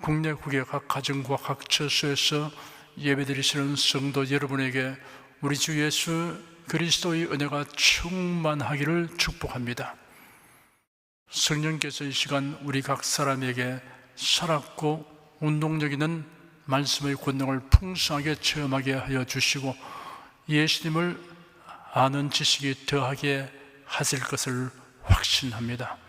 국내 국외 각 가정과 각 처소에서 예배드리시는 성도 여러분에게 우리 주 예수 그리스도의 은혜가 충만하기를 축복합니다. 성령께서 이 시간 우리 각 사람에게 살았고 운동력 있는 말씀의 권능을 풍성하게 체험하게 하여 주시고 예수님을 아는 지식이 더하게 하실 것을 확신합니다.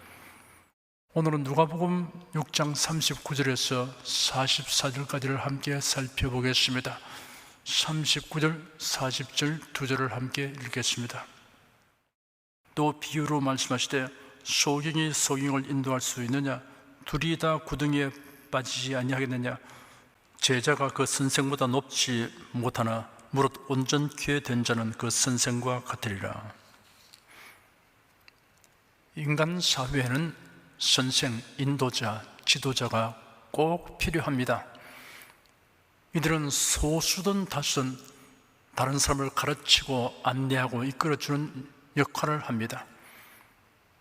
오늘은 누가복음 6장 39절에서 44절까지를 함께 살펴보겠습니다. 39절, 40절 두 절을 함께 읽겠습니다. 또 비유로 말씀하시되 소경이 소경을 인도할 수 있느냐? 둘이 다 구덩이에 빠지지 아니하겠느냐? 제자가 그 선생보다 높지 못하나 무릇 온전케 된 자는 그 선생과 같으리라. 인간 사회에는 선생, 인도자, 지도자가 꼭 필요합니다. 이들은 소수든 다수든 다른 사람을 가르치고 안내하고 이끌어주는 역할을 합니다.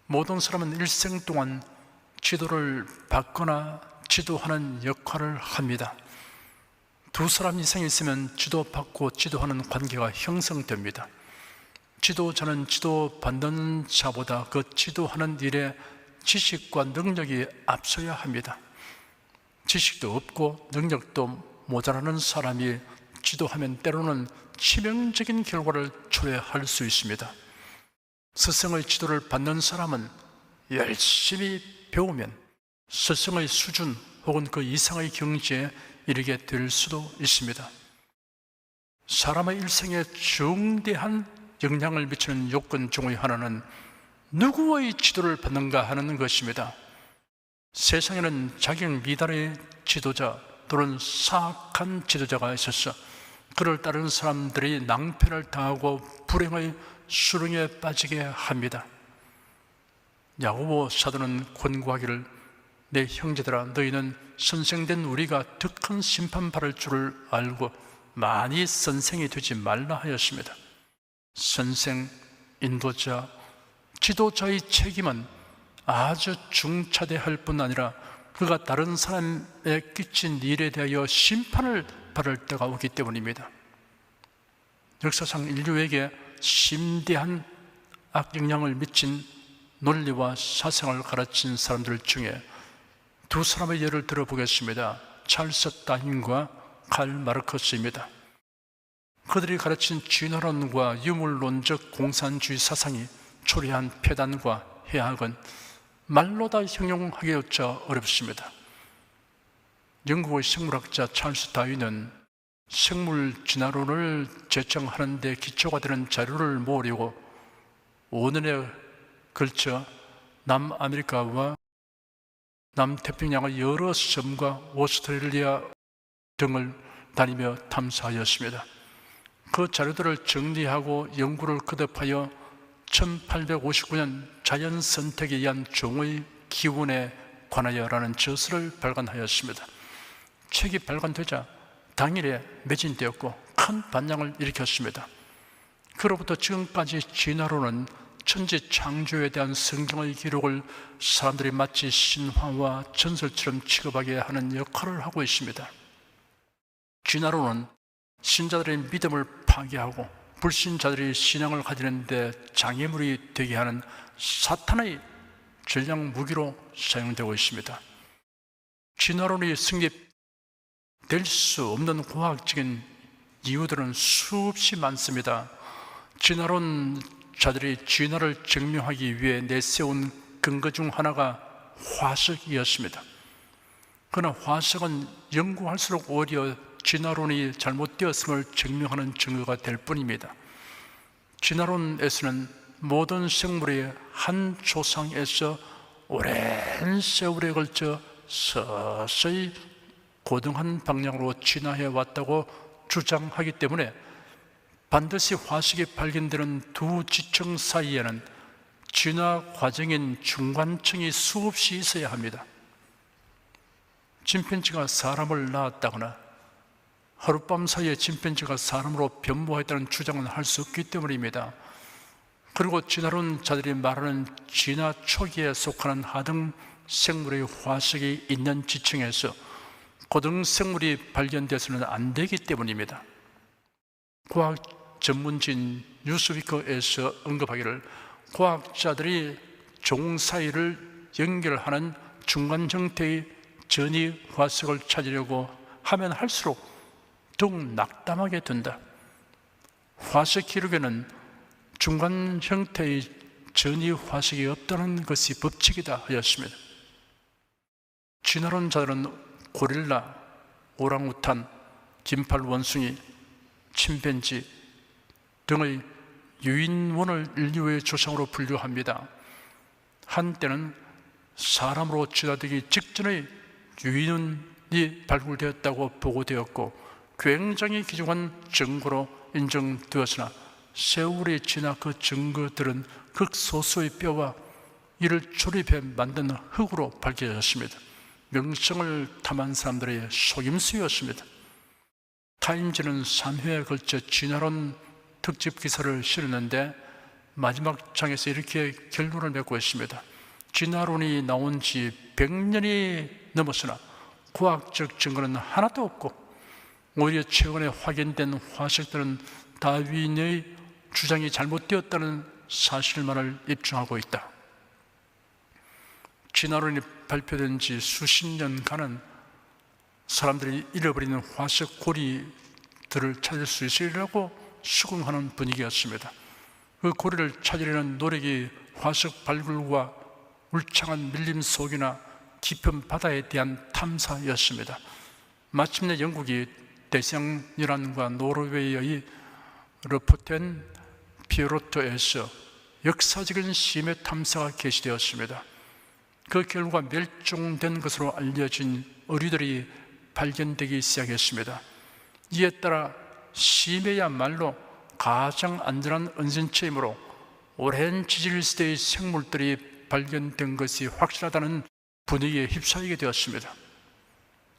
모든 사람은 일생 동안 지도를 받거나 지도하는 역할을 합니다. 두 사람 이상이 있으면 지도받고 지도하는 관계가 형성됩니다. 지도자는 지도받는 자보다 그 지도하는 일에 지식과 능력이 앞서야 합니다. 지식도 없고 능력도 모자라는 사람이 지도하면 때로는 치명적인 결과를 초래할 수 있습니다. 스승의 지도를 받는 사람은 열심히 배우면 스승의 수준 혹은 그 이상의 경지에 이르게 될 수도 있습니다. 사람의 일생에 중대한 영향을 미치는 요건 중의 하나는 누구의 지도를 받는가 하는 것입니다. 세상에는 자격 미달의 지도자 또는 사악한 지도자가 있어서 그를 따르는 사람들이 낭패를 당하고 불행의 수렁에 빠지게 합니다. 야고보 사도는 권고하기를 내 형제들아 너희는 선생된 우리가 더 큰 심판 받을 줄을 알고 많이 선생이 되지 말라 하였습니다. 선생, 인도자, 지도자의 책임은 아주 중차대할 뿐 아니라 그가 다른 사람에 끼친 일에 대하여 심판을 받을 때가 오기 때문입니다. 역사상 인류에게 심대한 악영향을 미친 논리와 사상을 가르친 사람들 중에 두 사람의 예를 들어보겠습니다. 찰스 다윈과 칼 마르크스입니다. 그들이 가르친 진화론과 유물론적 공산주의 사상이 초래한 폐단과 해악은 말로 다 형용하기조차 어렵습니다. 영국의 생물학자 찰스 다윈은 생물 진화론을 제정하는 데 기초가 되는 자료를 모으려고 5년에 걸쳐 남아메리카와 남태평양의 여러 섬과 오스트레일리아 등을 다니며 탐사하였습니다. 그 자료들을 정리하고 연구를 거듭하여 1859년 자연선택에 의한 종의 기원에 관하여라는 저서를 발간하였습니다. 책이 발간되자 당일에 매진되었고 큰 반향을 일으켰습니다. 그로부터 지금까지 진화론은 천지 창조에 대한 성경의 기록을 사람들이 마치 신화와 전설처럼 취급하게 하는 역할을 하고 있습니다. 진화론은 신자들의 믿음을 파괴하고 불신자들이 신앙을 가지는 데 장애물이 되게 하는 사탄의 전략 무기로 사용되고 있습니다. 진화론이 성립될 수 없는 과학적인 이유들은 수없이 많습니다. 진화론자들이 진화를 증명하기 위해 내세운 근거 중 하나가 화석이었습니다. 그러나 화석은 연구할수록 오히려 진화론이 잘못되었음을 증명하는 증거가 될 뿐입니다. 진화론에서는 모든 생물이 한 조상에서 오랜 세월에 걸쳐 서서히 고등한 방향으로 진화해 왔다고 주장하기 때문에 반드시 화석이 발견되는 두 지층 사이에는 진화 과정인 중간층이 수없이 있어야 합니다. 침팬지가 사람을 낳았다거나 하룻밤 사이에 침팬지가 사람으로 변모했다는 주장은 할 수 없기 때문입니다. 그리고 진화론자들이 말하는 진화 초기에 속하는 하등 생물의 화석이 있는 지층에서 고등생물이 발견돼서는 안 되기 때문입니다. 과학 전문지인 뉴스위크에서 언급하기를 과학자들이 종 사이를 연결하는 중간 형태의 전이 화석을 찾으려고 하면 할수록 더욱 낙담하게 된다. 화석 기록에는 중간 형태의 전이 화석이 없다는 것이 법칙이다 하였습니다. 진화론자들은 고릴라, 오랑우탄, 긴팔 원숭이, 침팬지 등의 유인원을 인류의 조상으로 분류합니다. 한때는 사람으로 진화되기 직전의 유인원이 발굴되었다고 보고되었고 굉장히 귀중한 증거로 인정되었으나 세월이 지나 그 증거들은 극소수의 뼈와 이를 조립해 만든 흙으로 밝혀졌습니다. 명성을 탐한 사람들의 속임수였습니다. 타임즈는 3회에 걸쳐 진화론 특집 기사를 실었는데 마지막 장에서 이렇게 결론을 맺고 있습니다. 진화론이 나온 지 100년이 넘었으나 과학적 증거는 하나도 없고 오히려 최근에 확인된 화석들은 다윈의 주장이 잘못되었다는 사실만을 입증하고 있다. 진화론이 발표된 지 수십 년간은 사람들이 잃어버리는 화석 고리들을 찾을 수 있으리라고 수긍하는 분위기였습니다. 그 고리를 찾으려는 노력이 화석 발굴과 울창한 밀림 속이나 깊은 바다에 대한 탐사였습니다. 마침내 영국이 대서양연안과 노르웨이의 러포텐 피어로토에서 역사적인 심해 탐사가 개시되었습니다. 그 결과 멸종된 것으로 알려진 어류들이 발견되기 시작했습니다. 이에 따라 심해야말로 가장 안전한 은신처이므로 오랜 지질 시대의 생물들이 발견된 것이 확실하다는 분위기에 휩싸이게 되었습니다.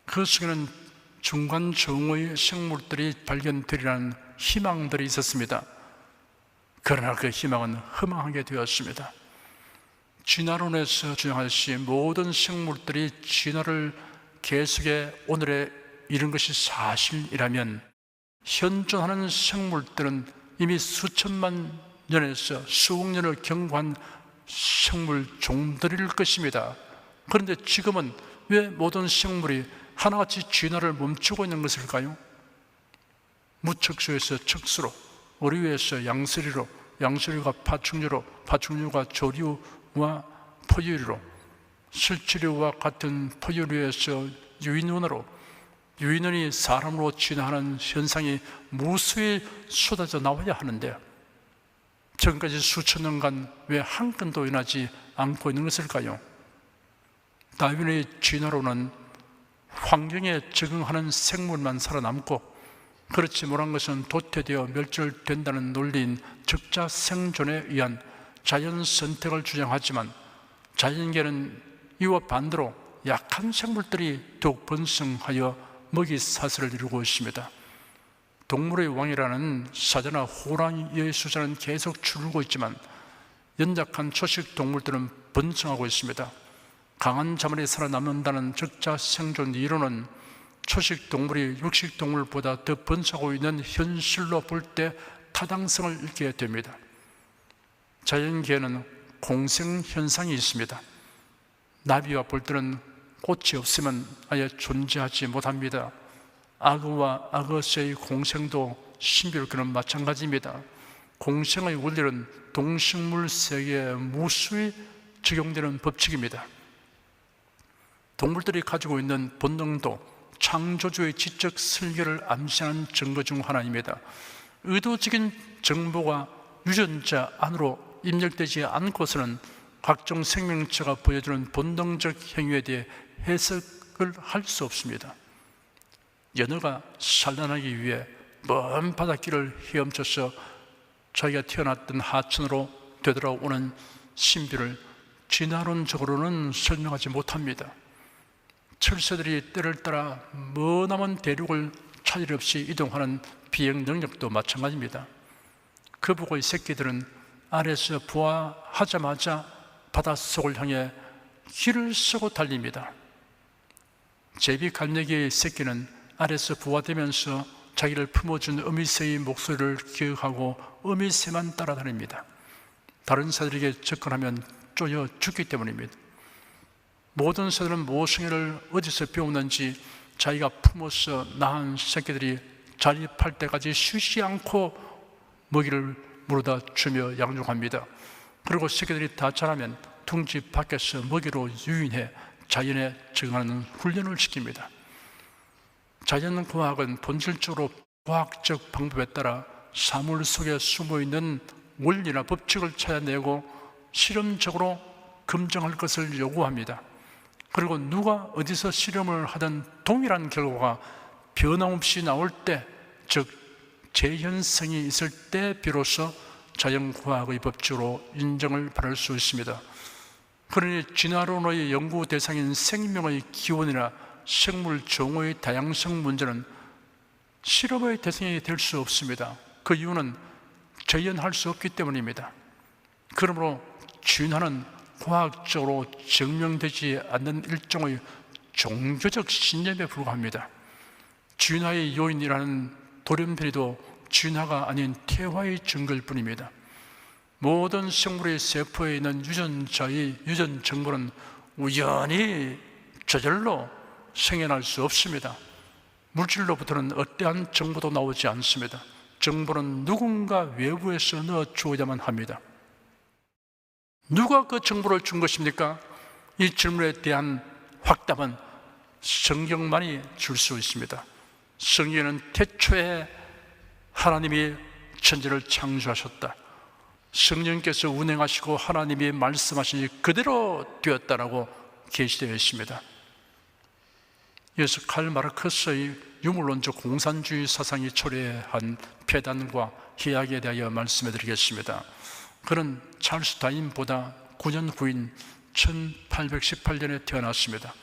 그 속에는 중간 정오의 생물들이 발견되리라는 희망들이 있었습니다. 그러나 그 희망은 허망하게 되었습니다. 진화론에서 주장하듯이 모든 생물들이 진화를 계속해 오늘에 이른 것이 사실이라면 현존하는 생물들은 이미 수천만 년에서 수억 년을 경과한 생물 종들일 것입니다. 그런데 지금은 왜 모든 생물이 하나같이 진화를 멈추고 있는 것일까요? 무척수에서 척수로, 어류에서 양서류로, 양서류가 파충류로, 파충류가 조류와 포유류로, 실추류와 같은 포유류에서 유인원으로, 유인원이 사람으로 진화하는 현상이 무수히 쏟아져 나와야 하는데 지금까지 수천 년간 왜 한 건도 일어나지 않고 있는 것일까요? 다윈의 진화론은 환경에 적응하는 생물만 살아남고 그렇지 못한 것은 도태되어 멸절된다는 논리인 적자 생존에 의한 자연 선택을 주장하지만 자연계는 이와 반대로 약한 생물들이 더욱 번성하여 먹이 사슬을 이루고 있습니다. 동물의 왕이라는 사자나 호랑이의 숫자는 계속 줄고 있지만 연약한 초식 동물들은 번성하고 있습니다. 강한 자만이 살아남는다는 적자 생존 이론은 초식 동물이 육식 동물보다 더 번성하고 있는 현실로 볼 때 타당성을 잃게 됩니다. 자연계에는 공생 현상이 있습니다. 나비와 벌들은 꽃이 없으면 아예 존재하지 못합니다. 악어와 악어새의 공생도 신비롭게는 마찬가지입니다. 공생의 원리는 동식물 세계에 무수히 적용되는 법칙입니다. 동물들이 가지고 있는 본능도 창조주의 지적 설계를 암시하는 증거 중 하나입니다. 의도적인 정보가 유전자 안으로 입력되지 않고서는 각종 생명체가 보여주는 본능적 행위에 대해 해석을 할 수 없습니다. 연어가 산란하기 위해 먼 바닷길을 헤엄쳐서 자기가 태어났던 하천으로 되돌아오는 신비를 진화론적으로는 설명하지 못합니다. 철새들이 때를 따라 머나먼 대륙을 차질 없이 이동하는 비행 능력도 마찬가지입니다. 거북의 새끼들은 알에서 부화하자마자 바닷속을 향해 길을 쓰고 달립니다. 제비갈매기의 새끼는 아래서 부화되면서 자기를 품어준 어미새의 목소리를 기억하고 어미새만 따라다닙니다. 다른 새들에게 접근하면 쪼여 죽기 때문입니다. 모든 새들은 모성애를 어디서 배웠는지 자기가 품어서 낳은 새끼들이 자립할 때까지 쉬지 않고 먹이를 물어다 주며 양육합니다. 그리고 새끼들이 다 자라면 둥지 밖에서 먹이로 유인해 자연에 적응하는 훈련을 시킵니다. 자연과학은 본질적으로 과학적 방법에 따라 사물 속에 숨어있는 원리나 법칙을 찾아내고 실험적으로 검증할 것을 요구합니다. 그리고 누가 어디서 실험을 하든 동일한 결과가 변함없이 나올 때, 즉 재현성이 있을 때 비로소 자연과학의 법칙으로 인정을 받을 수 있습니다. 그러니 진화론의 연구 대상인 생명의 기원이나 생물 종의 다양성 문제는 실험의 대상이 될 수 없습니다. 그 이유는 재현할 수 없기 때문입니다. 그러므로 진화는 과학적으로 증명되지 않는 일종의 종교적 신념에 불과합니다. 진화의 요인이라는 돌연변이도 진화가 아닌 퇴화의 증거일 뿐입니다. 모든 생물의 세포에 있는 유전자의 유전 정보는 우연히 저절로 생겨날 수 없습니다. 물질로부터는 어떠한 정보도 나오지 않습니다. 정보는 누군가 외부에서 넣어주어야만 합니다. 누가 그 정보를 준 것입니까? 이 질문에 대한 확답은 성경만이 줄 수 있습니다. 성경에는 태초에 하나님이 천지를 창조하셨다, 성령께서 운행하시고 하나님이 말씀하시니 그대로 되었다라고 계시되어 있습니다. 이어서 칼 마르크스의 유물론적 공산주의 사상이 초래한 폐단과 희약에 대하여 말씀해 드리겠습니다. 그는 찰스 다윈보다 9년 후인 1818년에 태어났습니다.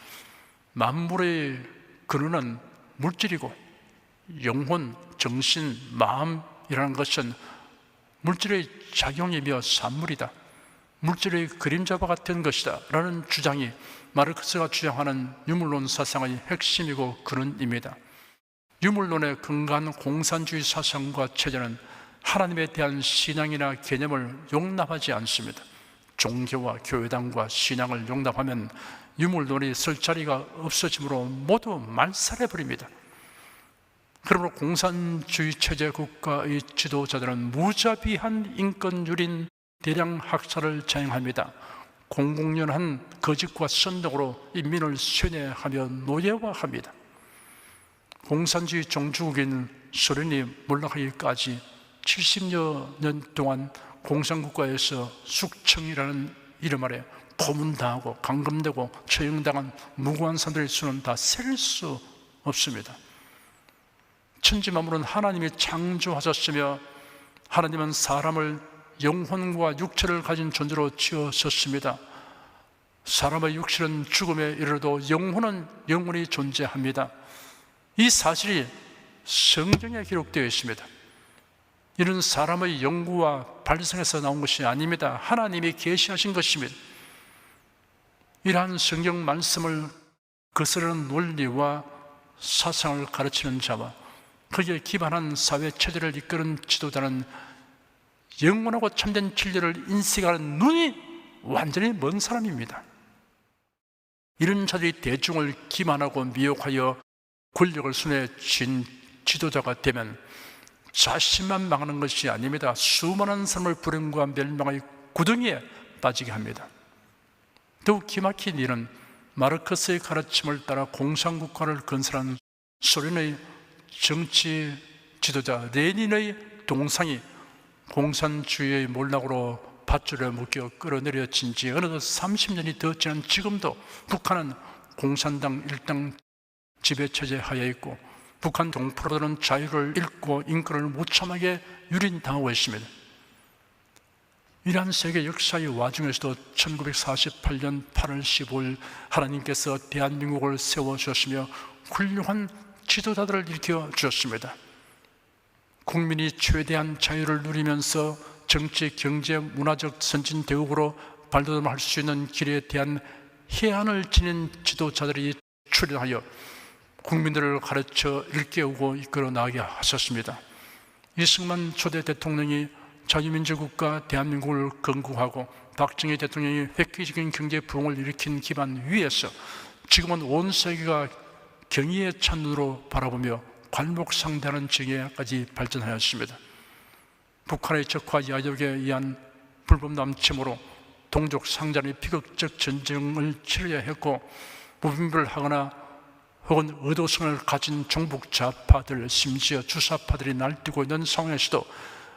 만물의 근원은 물질이고 영혼, 정신, 마음이라는 것은 물질의 작용이며 산물이다, 물질의 그림자와 같은 것이다 라는 주장이 마르크스가 주장하는 유물론 사상의 핵심이고 근원입니다. 유물론의 근거한 공산주의 사상과 체제는 하나님에 대한 신앙이나 개념을 용납하지 않습니다. 종교와 교회당과 신앙을 용납하면 유물론이 쓸 자리가 없어지므로 모두 말살해버립니다. 그러므로 공산주의 체제 국가의 지도자들은 무자비한 인권유린 대량 학살을 자행합니다. 공공연한 거짓과 선동으로 인민을 쇠뇌하며 노예화합니다. 공산주의 종주국인 소련이 몰락하기까지 70여 년 동안 공산국가에서 숙청이라는 이름 아래 고문당하고 감금되고 처형당한 무고한 사람들의 수는 다 셀 수 없습니다. 천지만물은 하나님이 창조하셨으며 하나님은 사람을 영혼과 육체를 가진 존재로 지으셨습니다. 사람의 육체는 죽음에 이르러도 영혼은 영원히 존재합니다. 이 사실이 성경에 기록되어 있습니다. 이는 사람의 연구와 발상에서 나온 것이 아닙니다. 하나님이 계시하신 것입니다. 이러한 성경 말씀을 거스르는 논리와 사상을 가르치는 자와 거기에 기반한 사회 체제를 이끄는 지도자는 영원하고 참된 진리를 인식하는 눈이 완전히 먼 사람입니다. 이런 자들이 대중을 기만하고 미혹하여 권력을 손에 쥔 지도자가 되면 자신만 망하는 것이 아닙니다. 수많은 사람을 불행과 멸망의 구덩이에 빠지게 합니다. 더욱 기막힌 일은 마르크스의 가르침을 따라 공산국가를 건설한 소련의 정치 지도자 레닌의 동상이 공산주의의 몰락으로 밧줄에 묶여 끌어내려진 지 어느덧 30년이 더 지난 지금도 북한은 공산당 일당 지배체제 하에 있고 북한 동포들은 자유를 잃고 인권을 무참하게 유린당하고 있습니다. 이러한 세계 역사의 와중에서도 1948년 8월 15일 하나님께서 대한민국을 세워주셨으며 훌륭한 지도자들을 일으켜 주셨습니다. 국민이 최대한 자유를 누리면서 정치, 경제, 문화적 선진 대국으로 발돋움할 수 있는 길에 대한 해안을 지닌 지도자들이 출연하여 국민들을 가르쳐 일깨우고 이끌어 나가게 하셨습니다. 이승만 초대 대통령이 자유민주국가 대한민국을 건국하고 박정희 대통령이 획기적인 경제 부흥을 일으킨 기반 위에서 지금은 온 세계가 경의의 찬눈으로 바라보며 괄목상대하는 지경에까지 발전하였습니다. 북한의 적화 야욕에 의한 불법 남침으로 동족 상잔의 비극적 전쟁을 치러야 했고, 무분별을 하거나 혹은 의도성을 가진 종북 좌파들, 심지어 주사파들이 날뛰고 있는 상황에서도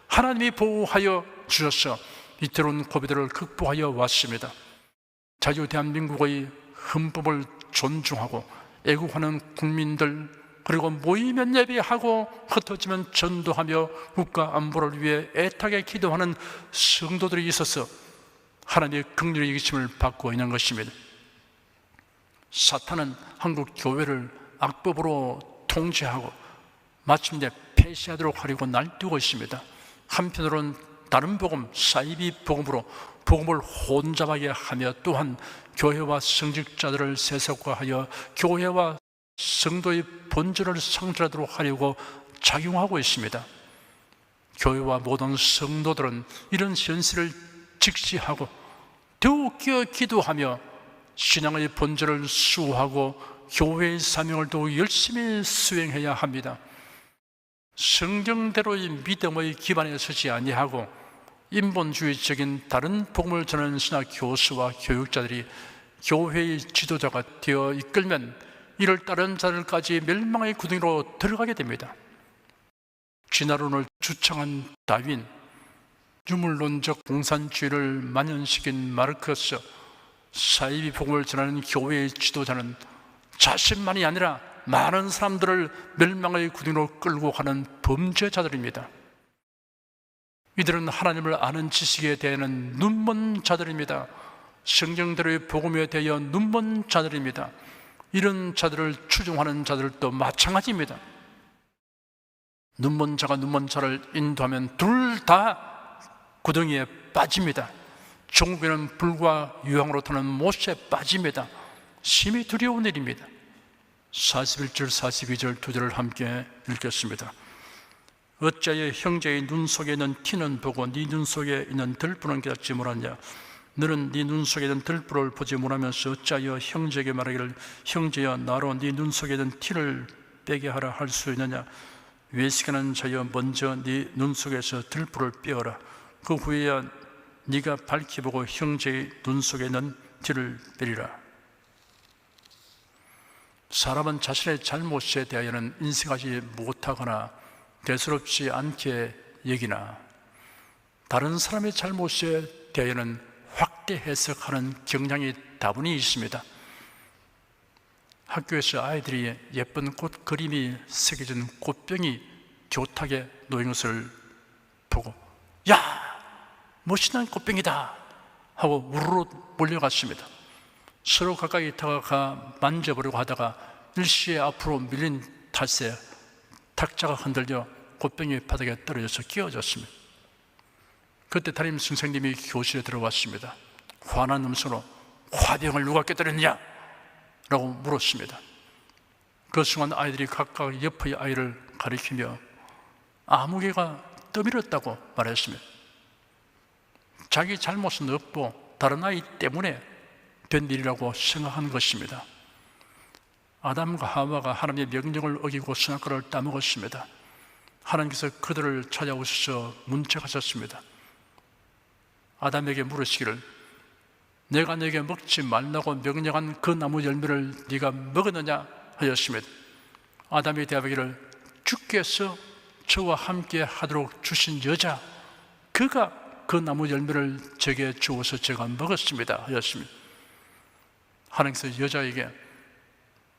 하나님이 보호하여 주셔서 이태로운 고비들을 극복하여 왔습니다. 자유 대한민국의 헌법을 존중하고 애국하는 국민들, 그리고 모이면 예배하고 흩어지면 전도하며 국가 안보를 위해 애타게 기도하는 성도들이 있어서 하나님의 긍휼의 여기심을 받고 있는 것입니다. 사탄은 한국 교회를 악법으로 통제하고 마침내 폐쇄하도록 하려고 날뛰고 있습니다. 한편으로는 다른 복음, 사이비 복음으로 복음을 혼잡하게 하며 또한 교회와 성직자들을 세속화하여 교회와 성도의 본질을 상실하도록 하려고 작용하고 있습니다. 교회와 모든 성도들은 이런 현실을 직시하고 더욱 끼어 기도하며 신앙의 본질을 수호하고 교회의 사명을 더욱 열심히 수행해야 합니다. 성경대로의 믿음의 기반에 서지 아니하고 인본주의적인 다른 복음을 전하는 신학 교수와 교육자들이 교회의 지도자가 되어 이끌면 이를 따른 자들까지 멸망의 구덩이로 들어가게 됩니다. 진화론을 주창한 다윈, 유물론적 공산주의를 만연시킨 마르크스, 사이비 복음을 전하는 교회의 지도자는 자신만이 아니라 많은 사람들을 멸망의 구덩이로 끌고 가는 범죄자들입니다. 이들은 하나님을 아는 지식에 대해는 눈먼 자들입니다. 성경대로의 복음에 대하여 눈먼 자들입니다. 이런 자들을 추종하는 자들도 마찬가지입니다. 눈먼 자가 눈먼 자를 인도하면 둘 다 구덩이에 빠집니다. 종국에는 불과 유황으로 타는 못에 빠집니다. 심히 두려운 일입니다. 41절 42절 두 절을 함께 읽겠습니다. 어찌하여 형제의 눈 속에 있는 티는 보고 네 눈 속에 있는 들불은 깨닫지 못하냐? 너는 네 눈 속에 있는 들불을 보지 못하면서 어찌하여 형제에게 말하기를 형제여 나로 네 눈 속에 있는 티를 빼게 하라 할 수 있느냐? 외식하는 자여 먼저 네 눈 속에서 들불을 빼어라. 그 후에야 네가 밝히 보고 형제의 눈 속에 있는 티를 빼리라. 사람은 자신의 잘못에 대하여는 인식하지 못하거나 대수롭지 않게 여기나 다른 사람의 잘못에 대하여는 확대 해석하는 경향이 다분히 있습니다. 학교에서 아이들이 예쁜 꽃 그림이 새겨진 꽃병이 교탁에 놓인 것을 보고 야! 멋있는 꽃병이다! 하고 우르르 몰려갔습니다. 서로 가까이 다가가 만져보려고 하다가 일시에 앞으로 밀린 탓에 탁자가 흔들려 꽃병이 바닥에 떨어져서 끼어졌습니다. 그때 담임 선생님이 교실에 들어왔습니다. 화난 음소로 화병을 누가 깨뜨렸냐? 라고 물었습니다. 그 순간 아이들이 각각 옆의 아이를 가리키며 아무개가 떠밀었다고 말했습니다. 자기 잘못은 없고 다른 아이 때문에 된 일이라고 생각한 것입니다. 아담과 하와가 하나님의 명령을 어기고 선악과를 따먹었습니다. 하나님께서 그들을 찾아오셔서 문책하셨습니다. 아담에게 물으시기를 내가 네게 먹지 말라고 명령한 그 나무 열매를 네가 먹었느냐 하였습니다. 아담이 대답하기를 주께서 저와 함께 하도록 주신 여자 그가 그 나무 열매를 제게 주어서 제가 먹었습니다 하였습니다. 하나님께서 여자에게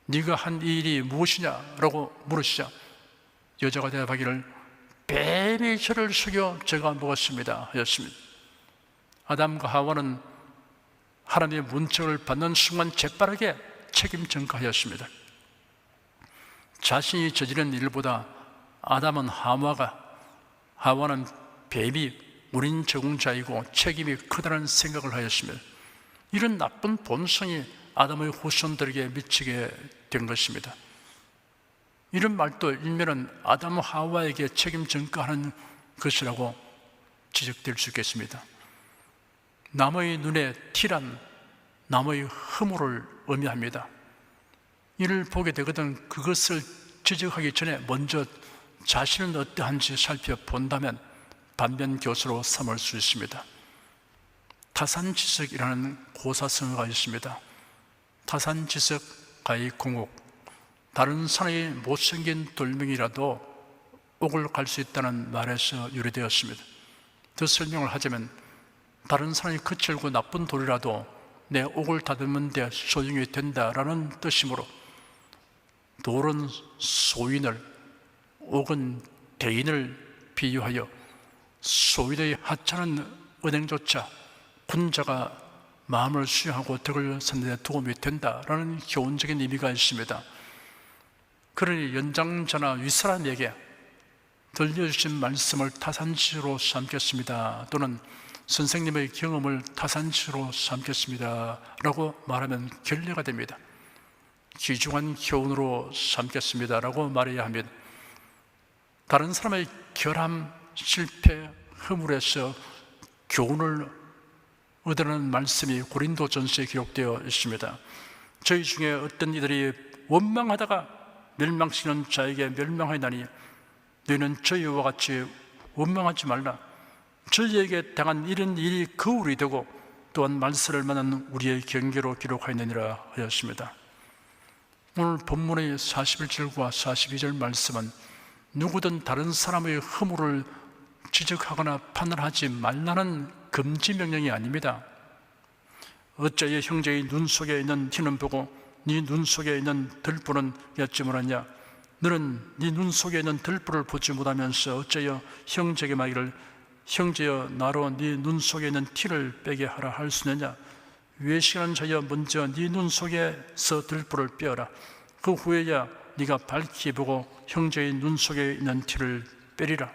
네가 한 이 일이 무엇이냐라고 물으시자 여자가 대답하기를 뱀이 저를 속여 제가 먹었습니다 하였습니다. 아담과 하와는 하나님의 문책을 받는 순간 재빠르게 책임 전가하였습니다. 자신이 저지른 일보다 아담은 하와는 뱀이 우린 적응자이고 책임이 크다는 생각을 하였습니다. 이런 나쁜 본성이 아담의 후손들에게 미치게 된 것입니다. 이런 말도 일면은 아담 하와에게 책임 전가하는 것이라고 지적될 수 있겠습니다. 남의 눈에 티란 남의 허물을 의미합니다. 이를 보게 되거든 그것을 지적하기 전에 먼저 자신은 어떠한지 살펴본다면 반면교사로 삼을 수 있습니다. 타산지석이라는 고사성어가 있습니다. 타산지석 가히 공옥, 다른 사람이 못생긴 돌멩이라도 옥을 갈 수 있다는 말에서 유래되었습니다. 더 설명을 하자면 다른 사람이 거칠고 나쁜 돌이라도 내 옥을 다듬는 데 소용이 된다라는 뜻이므로 돌은 소인을, 옥은 대인을 비유하여 소인의 하찮은 은행조차 군자가 마음을 수용하고 덕을 쌓는 데 도움이 된다라는 교훈적인 의미가 있습니다. 그러니 연장자나 윗사람에게 들려주신 말씀을 타산지로 삼겠습니다, 또는 선생님의 경험을 타산지로 삼겠습니다 라고 말하면 결례가 됩니다. 귀중한 교훈으로 삼겠습니다 라고 말해야 합니다. 다른 사람의 결함, 실패, 허물에서 교훈을 얻으라는 말씀이 고린도전서에 기록되어 있습니다. 저희 중에 어떤 이들이 원망하다가 멸망시키는 자에게 멸망하나니 너희는 저희와 같이 원망하지 말라. 저희에게 당한 이런 일이 거울이 되고 또한 말세를 만난 우리의 경계로 기록하였느니라 하였습니다. 오늘 본문의 41절과 42절 말씀은 누구든 다른 사람의 허물을 지적하거나 판단하지 말라는 금지 명령이 아닙니다. 어찌하여 형제의 눈 속에 있는 티는 보고 네 눈 속에 있는 들불은 엿지 못하냐? 너는 네 눈 속에 있는 들불을 보지 못하면서 어찌하여 형제에게 말하기를 형제여 나로 네 눈 속에 있는 티를 빼게 하라 할 수 있느냐? 외식하는 자여 먼저 네 눈 속에서 들불을 빼어라. 그 후에야 네가 밝히 보고 형제의 눈 속에 있는 티를 빼리라.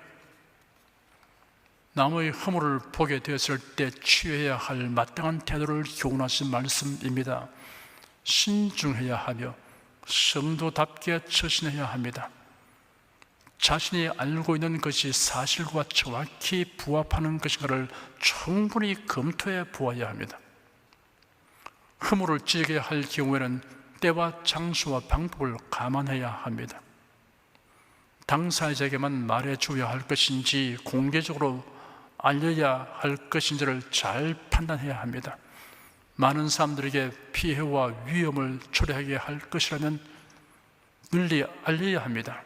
남의 허물을 보게 되었을 때 취해야 할 마땅한 태도를 교훈하신 말씀입니다. 신중해야 하며 성도답게 처신해야 합니다. 자신이 알고 있는 것이 사실과 정확히 부합하는 것인가를 충분히 검토해 보아야 합니다. 허물을 지적해야 할 경우에는 때와 장소와 방법을 감안해야 합니다. 당사자에게만 말해줘야 할 것인지 공개적으로 알려야 할 것인지를 잘 판단해야 합니다. 많은 사람들에게 피해와 위험을 초래하게 할 것이라면 널리 알려야 합니다.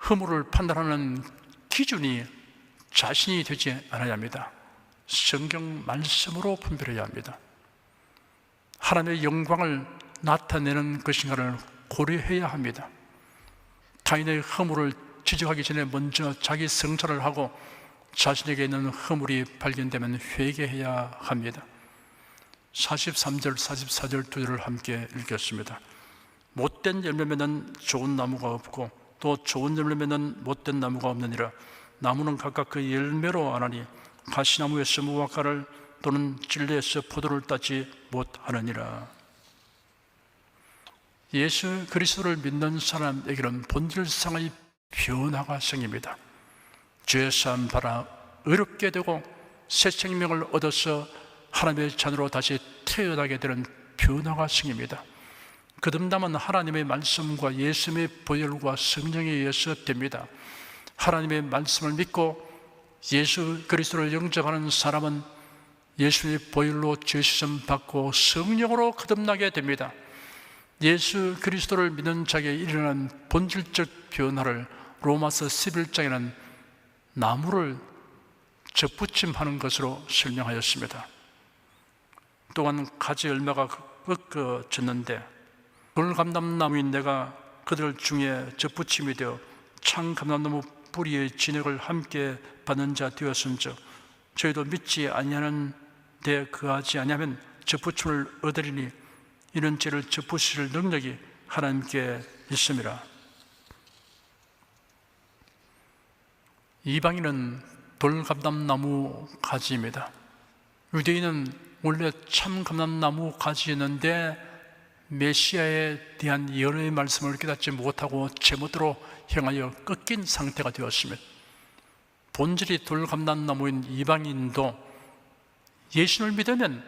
허물을 판단하는 기준이 자신이 되지 않아야 합니다. 성경 말씀으로 분별해야 합니다. 하나님의 영광을 나타내는 것인가를 고려해야 합니다. 타인의 허물을 지적하기 전에 먼저 자기 성찰을 하고 자신에게 있는 허물이 발견되면 회개해야 합니다. 43절, 44절 두 절을 함께 읽겠습니다. 못된 열매면은 좋은 나무가 없고 또 좋은 열매면은 못된 나무가 없느니라. 나무는 각각 그 열매로 아나니 가시나무에서 무화과를 또는 진리에서 포도를 따지 못하느니라. 예수 그리스도를 믿는 사람에게는 본질상의 변화가 생깁니다. 죄사함 받아 의롭게 되고 새 생명을 얻어서 하나님의 자녀로 다시 태어나게 되는 변화가 생깁니다. 거듭남은 하나님의 말씀과 예수님의 보혈과 성령에 의해서 됩니다. 하나님의 말씀을 믿고 예수 그리스도를 영접하는 사람은 예수의 보혈로 죄시험 받고 성령으로 거듭나게 됩니다. 예수 그리스도를 믿는 자에게 일어난 본질적 변화를 로마서 11장에는 나무를 접붙임하는 것으로 설명하였습니다. 또한 가지 열매가 꺾어졌는데 돌감람나무인 내가 그들 중에 접붙임이 되어 창감람나무 뿌리의 진액을 함께 받는 자 되었은즉 저희도 믿지 아니하는 데 그하지 아니하면 접붙임을 얻으리니 이런 죄를 접붙이실 능력이 하나님께 있음이라. 이방인은 돌감람나무 가지입니다. 유대인은 원래 참감람나무 가지였는데 메시아에 대한 예언의 말씀을 깨닫지 못하고 제멋대로 행하여 꺾인 상태가 되었으면, 본질이 돌감람나무인 이방인도 예수를 믿으면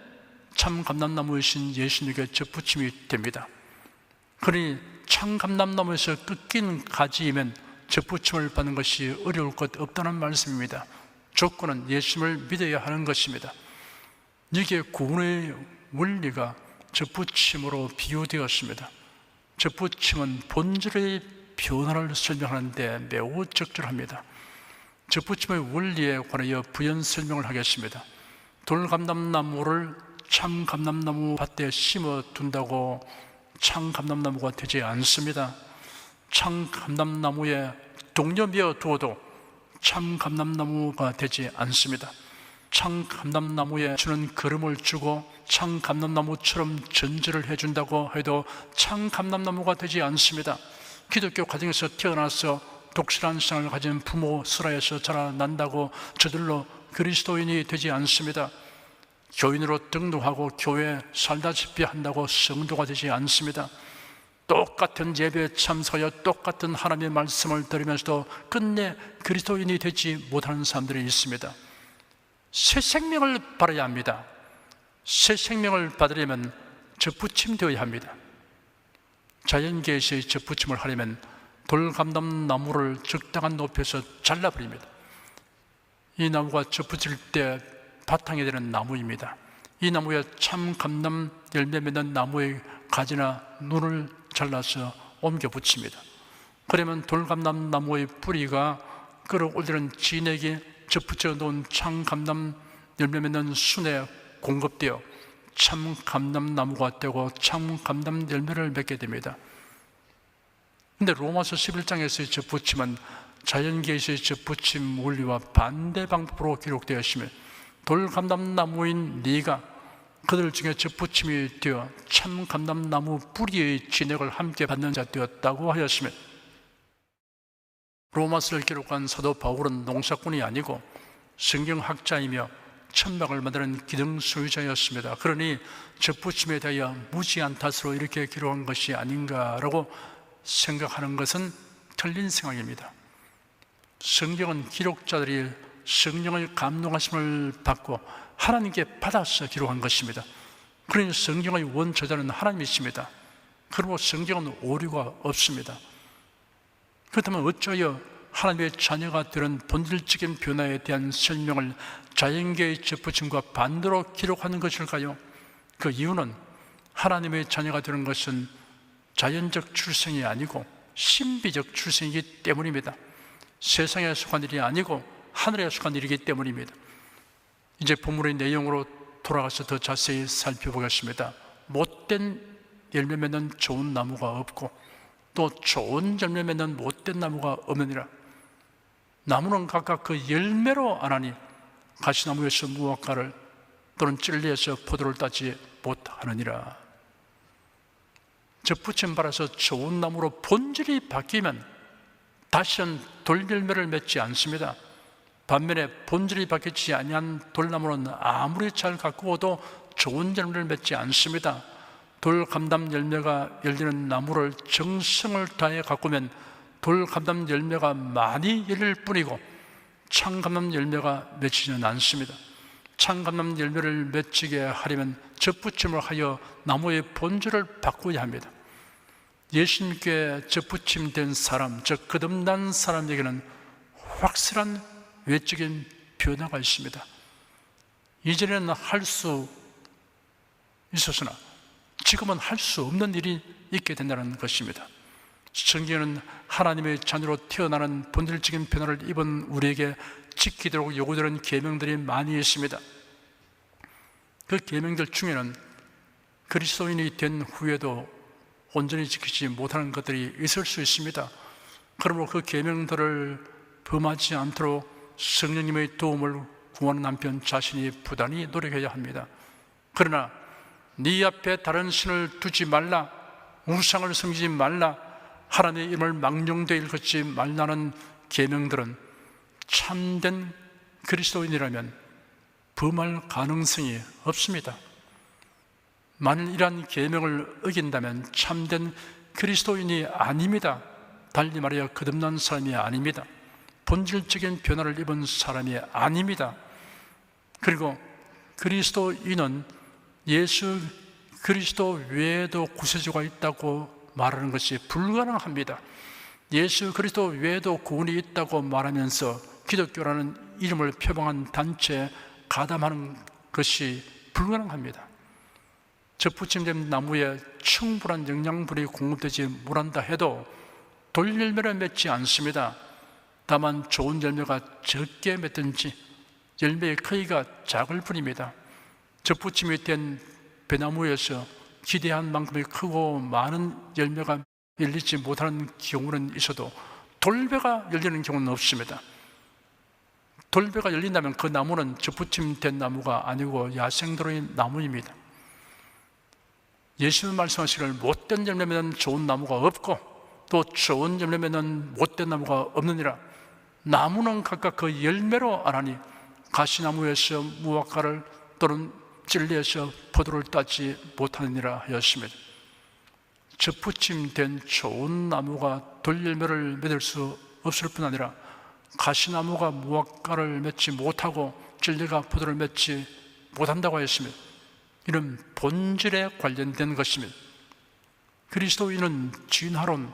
참 감람나무이신 예수님에게 접붙임이 됩니다. 그러니 참 감람나무에서 꺾인 가지이면 접붙임을 받는 것이 어려울 것 없다는 말씀입니다. 조건은 예수님을 믿어야 하는 것입니다. 이게 구원의 원리가 접붙임으로 비유되었습니다. 접붙임은 본질의 변화를 설명하는데 매우 적절합니다. 접붙임의 원리에 관하여 부연 설명을 하겠습니다. 돌감람나무를 참감람나무 밭에 심어둔다고 참감람나무가 되지 않습니다. 참감람나무에 동려매어 두어도 참감람나무가 되지 않습니다. 참감람나무에 주는 기름을 주고 참감람나무처럼 전지를 해준다고 해도 참감람나무가 되지 않습니다. 기독교 가정에서 태어나서 독실한 신앙을 가진 부모 슬하에서 자라난다고 저들로 그리스도인이 되지 않습니다. 교인으로 등록하고 교회에 살다시피 한다고 성도가 되지 않습니다. 똑같은 예배에 참석하여 똑같은 하나님의 말씀을 들으면서도 끝내 그리스도인이 되지 못하는 사람들이 있습니다. 새 생명을 받아야 합니다. 새 생명을 받으려면 접붙임되어야 합니다. 자연계에서의 접붙임을 하려면 돌감람나무를 적당한 높이에서 잘라버립니다. 이 나무가 접붙일 때 바탕이 되는 나무입니다. 이 나무에 참감람 열매 맺는 나무의 가지나 눈을 잘라서 옮겨 붙입니다. 그러면 돌감람나무의 뿌리가 끌어올리는 진액이 접붙여 놓은 참감람 열매 맺는 순에 공급되어 참감람나무가 되고 참감람 열매를 맺게 됩니다. 그런데 로마서 11장에서의 접붙임은 자연계에서의 접붙임 원리와 반대 방법으로 기록되어 있으며, 돌감람나무인 네가 그들 중에 접붙임이 되어 참감람나무 뿌리의 진액을 함께 받는 자 되었다고 하였으며, 로마서를 기록한 사도 바울은 농사꾼이 아니고 성경학자이며 천막을 만드는 기둥 소유자였습니다. 그러니 접붙임에 대하여 무지한 탓으로 이렇게 기록한 것이 아닌가라고 생각하는 것은 틀린 생각입니다. 성경은 기록자들이 성령의 감동하심을 받고 하나님께 받아서 기록한 것입니다. 그러니 성경의 원저자는 하나님이십니다. 그리고 성경은 오류가 없습니다. 그렇다면 어쩌여 하나님의 자녀가 되는 본질적인 변화에 대한 설명을 자연계의 접붙임과 반대로 기록하는 것일까요? 그 이유는 하나님의 자녀가 되는 것은 자연적 출생이 아니고 신비적 출생이기 때문입니다. 세상에 속한 일이 아니고 하늘에 속한 일이기 때문입니다. 이제 본문의 내용으로 돌아가서 더 자세히 살펴보겠습니다. 못된 열매 맺는 좋은 나무가 없고 또 좋은 열매 맺는 못된 나무가 없느니라. 나무는 각각 그 열매로 아나니 가시나무에서 무화과를 또는 찔레에서 포도를 따지 못하느니라. 접붙임 받아서 좋은 나무로 본질이 바뀌면 다시는 돌열매를 맺지 않습니다. 반면에 본질이 바뀌지 아니한 돌나무는 아무리 잘 가꾸어도 좋은 열매를 맺지 않습니다. 돌감람 열매가 열리는 나무를 정성을 다해 가꾸면 돌감람 열매가 많이 열릴 뿐이고 참감람 열매가 맺히지는 않습니다. 참감람 열매를 맺히게 하려면 접붙임을 하여 나무의 본질을 바꾸어야 합니다. 예수님께 접붙임된 사람, 즉 거듭난 사람에게는 확실한 외적인 변화가 있습니다. 이전에는 할 수 있었으나 지금은 할 수 없는 일이 있게 된다는 것입니다. 성경은 하나님의 자녀로 태어나는 본질적인 변화를 입은 우리에게 지키도록 요구되는 계명들이 많이 있습니다. 그 계명들 중에는 그리스도인이 된 후에도 온전히 지키지 못하는 것들이 있을 수 있습니다. 그러므로 그 계명들을 범하지 않도록 성령님의 도움을 구하는 한편 자신이 부단히 노력해야 합니다. 그러나 네 앞에 다른 신을 두지 말라, 우상을 섬기지 말라, 하나님의 이름을 망령되이 일컫지 말라는 계명들은 참된 그리스도인이라면 범할 가능성이 없습니다. 만일 이러한 계명을 어긴다면 참된 그리스도인이 아닙니다. 달리 말하여 거듭난 사람이 아닙니다. 본질적인 변화를 입은 사람이 아닙니다. 그리고 그리스도인은 예수 그리스도 외에도 구세주가 있다고 말하는 것이 불가능합니다. 예수 그리스도 외에도 구원이 있다고 말하면서 기독교라는 이름을 표방한 단체에 가담하는 것이 불가능합니다. 접붙임된 나무에 충분한 영양분이 공급되지 못한다 해도 돌열매를 맺지 않습니다. 다만 좋은 열매가 적게 맺든지 열매의 크기가 작을 뿐입니다. 접붙임이 된 배나무에서 기대한 만큼의 크고 많은 열매가 열리지 못하는 경우는 있어도 돌배가 열리는 경우는 없습니다. 돌배가 열린다면 그 나무는 접붙임된 나무가 아니고 야생도로의 나무입니다. 예수님 말씀하시기를 못된 열매면 좋은 나무가 없고 또 좋은 열매면 못된 나무가 없느니라. 나무는 각각 그 열매로 알아니 가시나무에서 무화과를 또는 찔레에서 포도를 따지 못하느니라 하였습니다. 접붙임된 좋은 나무가 돌열매를 맺을 수 없을 뿐 아니라 가시나무가 무화과를 맺지 못하고 찔레가 포도를 맺지 못한다고 하였습니다. 이는 본질에 관련된 것입니다. 그리스도인은 진화론,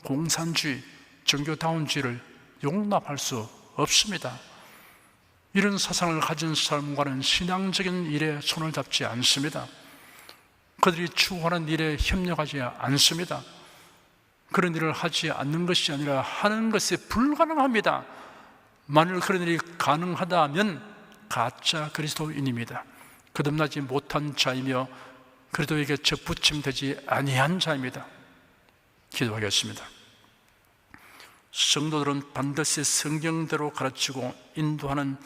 공산주의, 종교다운주의를 용납할 수 없습니다. 이런 사상을 가진 사람과는 신앙적인 일에 손을 잡지 않습니다. 그들이 추구하는 일에 협력하지 않습니다. 그런 일을 하지 않는 것이 아니라 하는 것이 불가능합니다. 만일 그런 일이 가능하다면 가짜 그리스도인입니다. 거듭나지 못한 자이며 그리스도에게 접붙임되지 아니한 자입니다. 기도하겠습니다. 성도들은 반드시 성경대로 가르치고 인도하는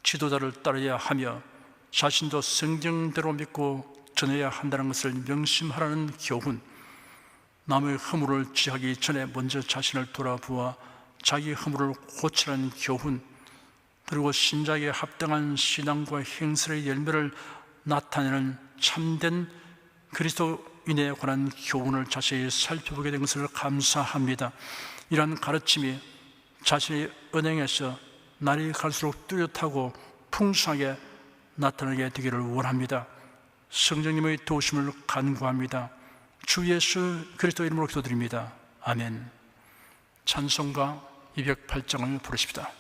지도자를 따라야 하며 자신도 성경대로 믿고 전해야 한다는 것을 명심하라는 교훈, 남의 허물을 지하기 전에 먼저 자신을 돌아보아 자기 허물을 고치라는 교훈, 그리고 신자에게 합당한 신앙과 행실의 열매를 나타내는 참된 그리스도인에 관한 교훈을 자세히 살펴보게 된 것을 감사합니다. 이러한 가르침이 자신의 은행에서 날이 갈수록 뚜렷하고 풍성하게 나타나게 되기를 원합니다. 성령님의 도우심을 간구합니다. 주 예수 그리스도 이름으로 기도드립니다. 아멘. 찬송가 208장을 부르십시다.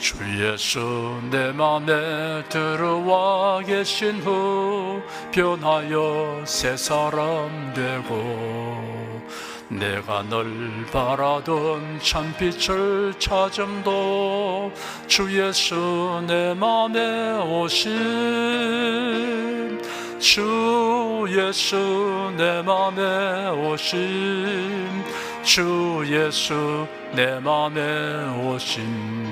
주 예수 내 맘에 들어와 계신 후 변하여 새 사람 되고 내가 널 바라던 참빛을 찾음도 주 예수 내 맘에 오심 주 예수 내 맘에 오심 주 예수 내 맘에 오심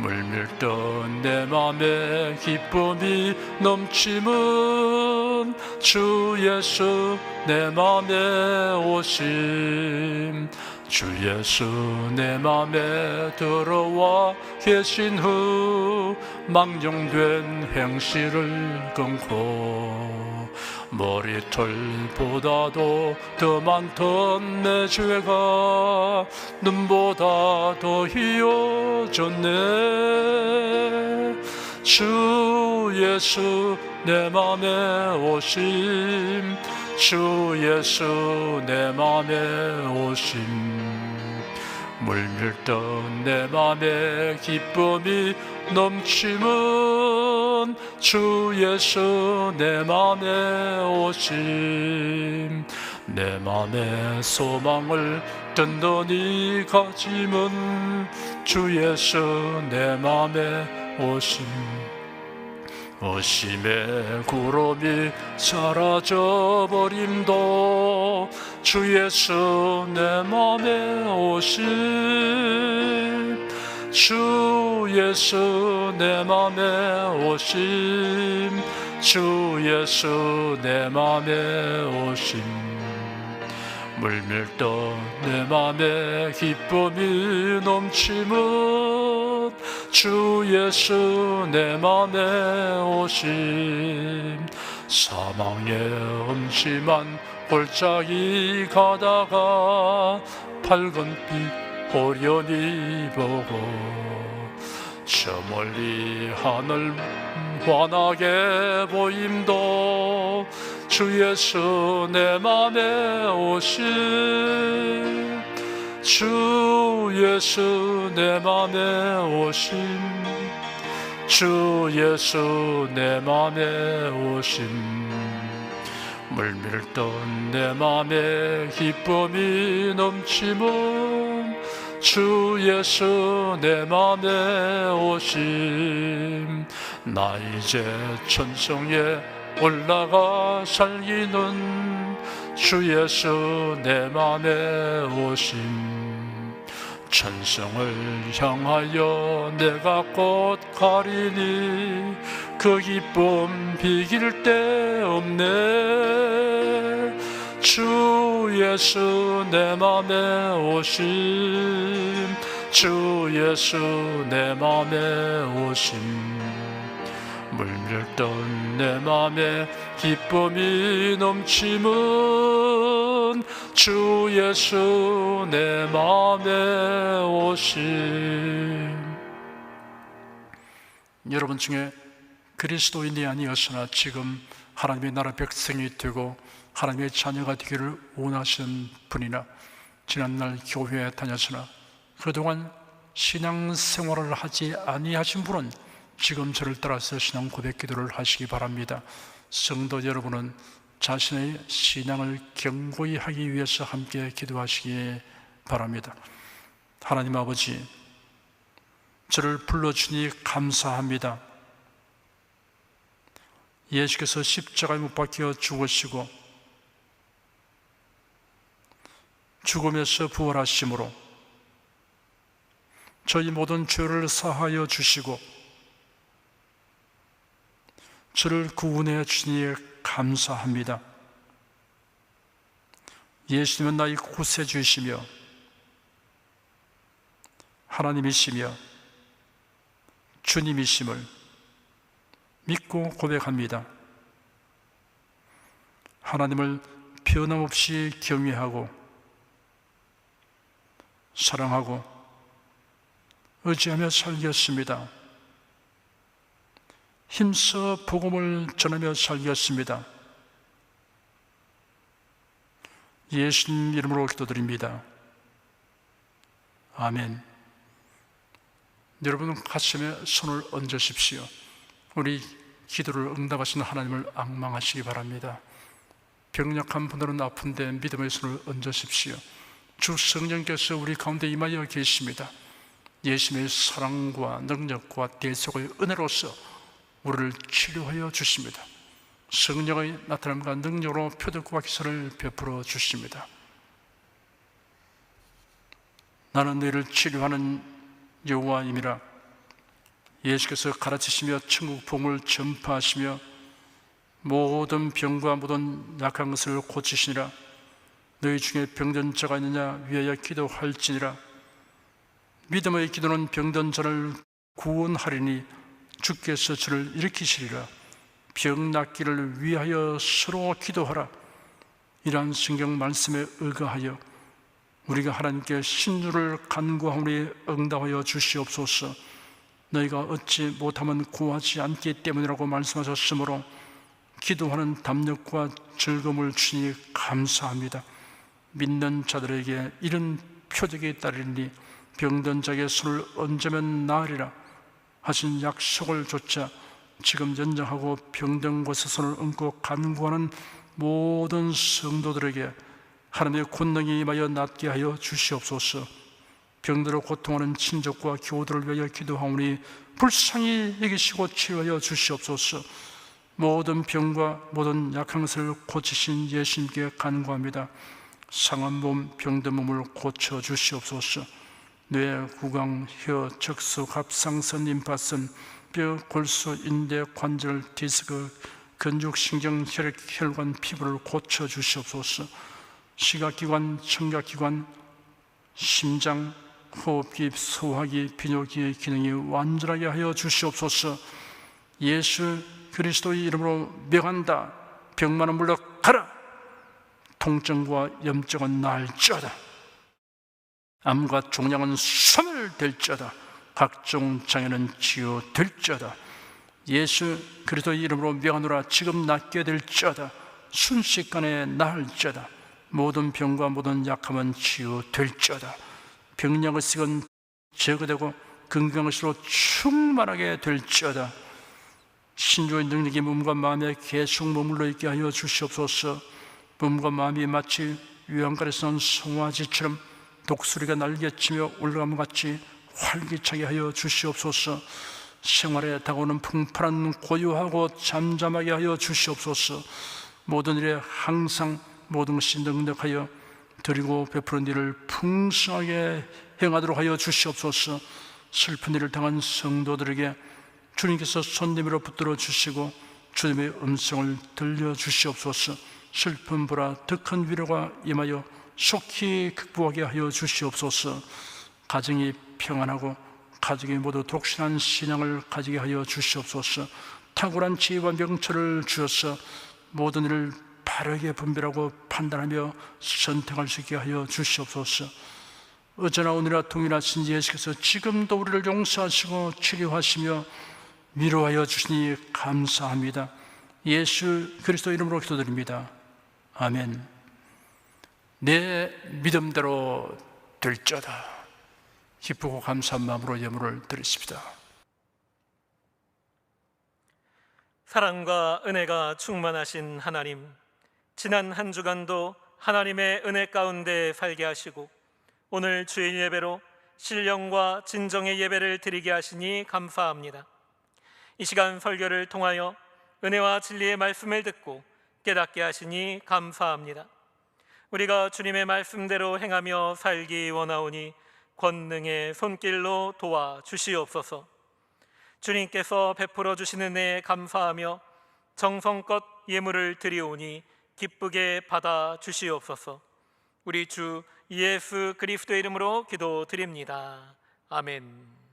물밀던 내 맘에 기쁨이 넘치면 주 예수 내 맘에 오심 주 예수 내 맘에 들어와 계신 후 망령된 행실을 끊고 머리털보다도 더 많던 내 죄가 눈보다 더 희어졌네 주 예수 내 맘에 오심 주 예수 내 맘에 오심 물밀던 내 맘에 기쁨이 넘치면 주 예수 내 맘에 오심 내 맘에 소망을 든든히 가지면 주 예수 내 맘에 오심 오심의 구름이 사라져버림도 주 예수 내 맘에 오심 주 예수 내 맘에 오심 주 예수 내 맘에 오심 물밀던 내 맘에 기쁨이 넘치면 주 예수 내 맘에 오심. 사망의 음침한 골짜기 가다가 밝은 빛 호련히 보고 저 멀리 하늘 환하게 보임도 주 예수 내 맘에 오심. 주 예수 내 맘에 오심. 주 예수 내 맘에 오심. 물밀던 내 맘에 기쁨이 넘치면 주 예수 내 맘에 오심. 나 이제 천성에 올라가 살기는 주 예수 내 맘에 오심. 천성을 향하여 내가 곧 가리니 그 기쁨 비길 데 없네. 주 예수 내 맘에 오심. 주 예수 내 맘에 오심. 물밀던 내 맘에 기쁨이 넘치면 주 예수 내 맘에 오심. 여러분 중에 그리스도인이 아니었으나 지금 하나님의 나라 백성이 되고 하나님의 자녀가 되기를 원하시는 분이나 지난날 교회에 다녔으나 그동안 신앙생활을 하지 아니하신 분은 지금 저를 따라서 신앙 고백 기도를 하시기 바랍니다. 성도 여러분은 자신의 신앙을 견고히 하기 위해서 함께 기도하시기 바랍니다. 하나님 아버지, 저를 불러주니 감사합니다. 예수께서 십자가에 못 박혀 죽으시고 죽음에서 부활하심으로 저희 모든 죄를 사하여 주시고 저를 구원해 주시니 감사합니다. 예수님은 나의 구세주이시며 하나님이시며 주님이심을 믿고 고백합니다. 하나님을 변함없이 경외하고 사랑하고 의지하며 살겠습니다. 힘써 복음을 전하며 살겠습니다. 예수님 이름으로 기도드립니다. 아멘. 여러분 가슴에 손을 얹으십시오. 우리 기도를 응답하시는 하나님을 앙망하시기 바랍니다. 병약한 분들은 아픈데 믿음의 손을 얹으십시오. 주 성령께서 우리 가운데 임하여 계십니다. 예수님의 사랑과 능력과 대속의 은혜로서 우리를 치료하여 주십니다. 성령의 나타남과 능력으로 표적과 기사를 베풀어 주십니다. 나는 너희를 치료하는 여호와임이라. 예수께서 가르치시며 천국 복음을 전파하시며 모든 병과 모든 약한 것을 고치시니라. 너희 중에 병든 자가 있느냐 위하여 기도할지니라. 믿음의 기도는 병든 자를 구원하리니 주께서 저를 일으키시리라. 병 낫기를 위하여 서로 기도하라. 이러한 성경 말씀에 의거하여 우리가 하나님께 신유를 간구하오니 응답하여 주시옵소서. 너희가 얻지 못하면 구하지 않기 때문이라고 말씀하셨으므로 기도하는 담력과 즐거움을 주니 감사합니다. 믿는 자들에게 이런 표적이 따르니 병든 자에게 손을 얹으면 나으리라 하신 약속을 조차 지금 연장하고 병든 곳에 손을 얹고 간구하는 모든 성도들에게 하나님의 권능이 임하여 낫게 하여 주시옵소서. 병들어 고통하는 친족과 교우들을 위하여 기도하오니 불쌍히 여기시고 치료하여 주시옵소서. 모든 병과 모든 약한 것을 고치신 예수님께 간구합니다. 상한 몸, 병든 몸을 고쳐 주시옵소서. 뇌, 구강, 혀, 척수, 갑상선, 림파선, 뼈, 골수, 인대, 관절, 디스크, 근육, 신경, 혈액, 혈관, 피부를 고쳐 주시옵소서. 시각기관, 청각기관, 심장, 호흡기, 소화기, 비뇨기의 기능이 완전하게 하여 주시옵소서. 예수 그리스도의 이름으로 명한다. 병만은 물러가라. 통증과 염증은 나을지어다. 암과 종양은 소멸될지어다. 각종 장애는 치유될지어다. 예수 그리스도의 이름으로 명하노라. 지금 낫게 될지어다. 순식간에 나을지어다. 모든 병과 모든 약함은 치유될지어다. 병약의식은 제거되고 건강의식으로 충만하게 될지어다. 신조의 능력이 몸과 마음에 계속 머물러 있게 하여 주시옵소서. 몸과 마음이 마치 유황가에서 난 송아지처럼 독수리가 날개치며 올라감과 같이 활기차게 하여 주시옵소서. 생활에 다가오는 풍파는 고요하고 잠잠하게 하여 주시옵소서. 모든 일에 항상 모든 것이 능력하여 드리고 베푸는 일을 풍성하게 행하도록 하여 주시옵소서. 슬픈 일을 당한 성도들에게 주님께서 손님으로 붙들어 주시고 주님의 음성을 들려주시옵소서. 슬픈 보라 더 큰 위로가 임하여 속히 극복하게 하여 주시옵소서. 가정이 평안하고 가족이 모두 독실한 신앙을 가지게 하여 주시옵소서. 탁월한 지혜와 명철을 주셔서 모든 일을 바르게 분별하고 판단하며 선택할 수 있게 하여 주시옵소서. 어제나 오늘이나 동일하신 예수께서 지금도 우리를 용서하시고 치료하시며 위로하여 주시니 감사합니다. 예수 그리스도 이름으로 기도드립니다. 아멘. 내 믿음대로 될지어다. 기쁘고 감사한 마음으로 예물을 드리십시다. 사랑과 은혜가 충만하신 하나님, 지난 한 주간도 하나님의 은혜 가운데 살게 하시고 오늘 주일 예배로 신령과 진정의 예배를 드리게 하시니 감사합니다. 이 시간 설교를 통하여 은혜와 진리의 말씀을 듣고 깨닫게 하시니 감사합니다. 우리가 주님의 말씀대로 행하며 살기 원하오니 권능의 손길로 도와주시옵소서. 주님께서 베풀어 주시는 은혜에 감사하며 정성껏 예물을 드리오니 기쁘게 받아 주시옵소서. 우리 주 예수 그리스도의 이름으로 기도드립니다. 아멘.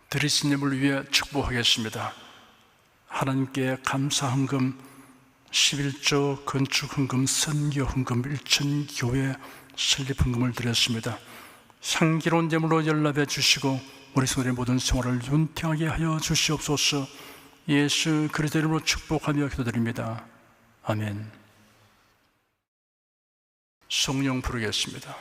드리신 예물을 위해 축복하겠습니다. 하나님께 감사헌금 11조 건축헌금 선교헌금 1,000교회 설립헌금을 드렸습니다. 향기로운 예물로 연락해 주시고 우리 성도의 모든 생활을 윤택하게 하여 주시옵소서. 예수 그리스도 이름으로 축복하며 기도드립니다. 아멘. 성령 부르겠습니다.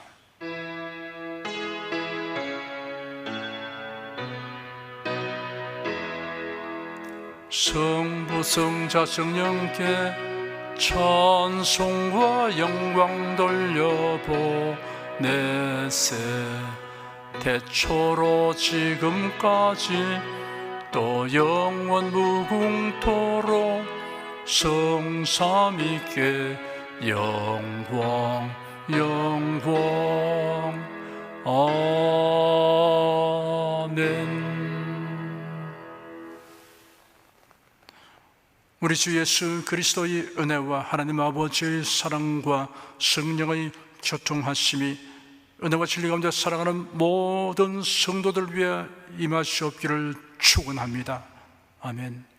성부 성자 성령께 찬송과 영광 돌려보내세. 태초로 지금까지 또 영원 무궁토록 성삼위께 영광 영광 아멘. 우리 주 예수 그리스도의 은혜와 하나님 아버지의 사랑과 성령의 교통하심이 은혜와 진리 가운데 살아가는 모든 성도들 위해 임하시옵기를 축원합니다. 아멘.